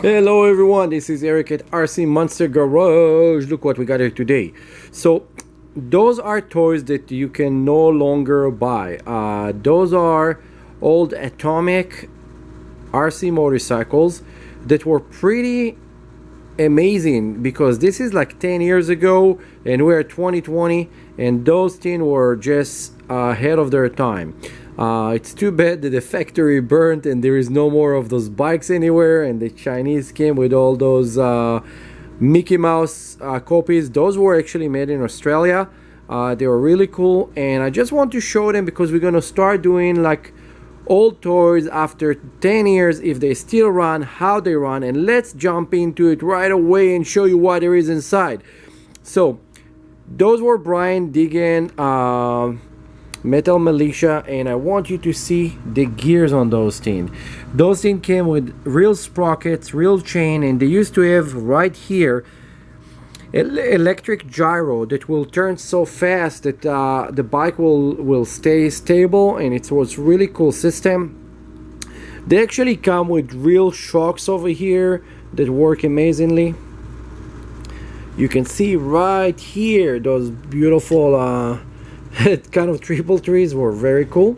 Hello everyone, this is Eric at RC Monster Garage. Look what we got here today. So those are toys that you can no longer buy. Those are old Atomik RC motorcycles that were pretty amazing, because this is like 10 years ago and we're 2020, and those things were just ahead of their time. It's too bad that the factory burnt and there is no more of those bikes anywhere, and the Chinese came with all those Mickey Mouse copies. Those were actually made in Australia. They were really cool, and I just want to show them because we're gonna start doing like old toys after 10 years, if they still run, how they run, and let's jump into it right away and show you what there is inside. So those were Brian, Deegan, Metal Mulisha, and I want you to see the gears on those things. Those things came with real sprockets, real chain, and they used to have right here electric gyro that will turn so fast that the bike will stay stable, and it was really cool system. They actually come with real shocks over here that work amazingly. You can see right here those beautiful kind of triple trees were very cool.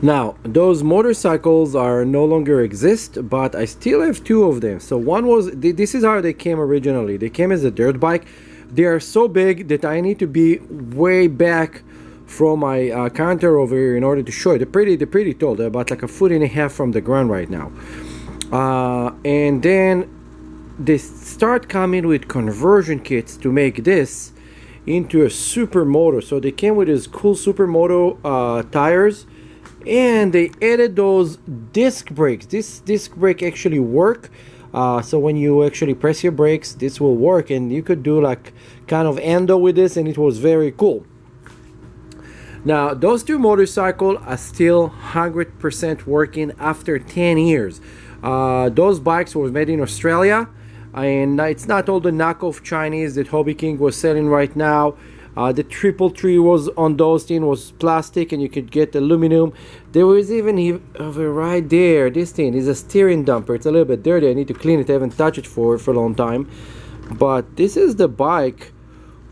Now those motorcycles are no longer exist, but I still have two of them. So one was, this is how they came originally. They came as a dirt bike. They are so big that I need to be way back from my counter over here in order to show it. They're pretty tall. They're about like 1.5 feet from the ground right now. And then they start coming with conversion kits to make this into a Supermoto. So they came with this cool Supermoto tires, and they added those disc brakes. This disc brake actually work, so when you actually press your brakes, this will work, and you could do like kind of endo with this, and it was very cool. Now those two motorcycles are still 100% working after 10 years. Those bikes were made in Australia, and it's not all the knockoff Chinese that Hobby King was selling right now. The triple tree was on those things was plastic, and you could get aluminum. There was even over right there, this thing is a steering dumper. It's a little bit dirty, I need to clean it. I haven't touched it for a long time, but this is the bike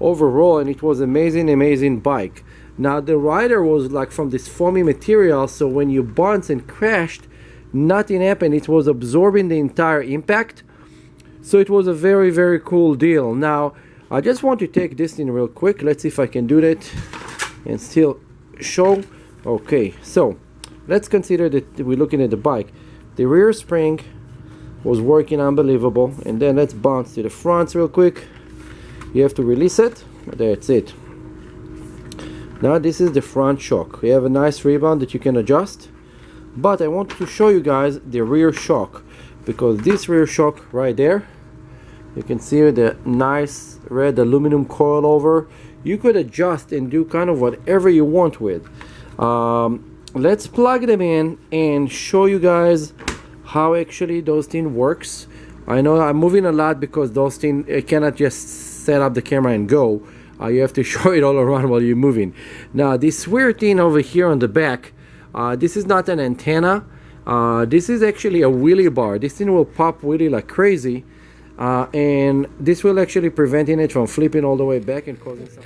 overall, and it was amazing bike. Now the rider was like from this foamy material, so when you bounced and crashed, nothing happened. It was absorbing the entire impact. So it was a very cool deal. Now I just want to take this thing real quick. Let's see if I can do that and still show. Okay, so let's consider that we're looking at the bike. The rear spring was working unbelievable, and then let's bounce to the front real quick. You have to release it. That's it. Now this is the front shock. We have a nice rebound that you can adjust, but I want to show you guys the rear shock, because this rear shock right there, you can see the nice red aluminum coil over. You could adjust and do kind of whatever you want with. Let's plug them in and show you guys how actually those things works. I know I'm moving a lot because those things, I cannot just set up the camera and go. You have to show it all around while you're moving. Now this weird thing over here on the back, this is not an antenna. This is actually a wheelie bar. This thing will pop wheelie like crazy, and this will actually preventing it from flipping all the way back and causing some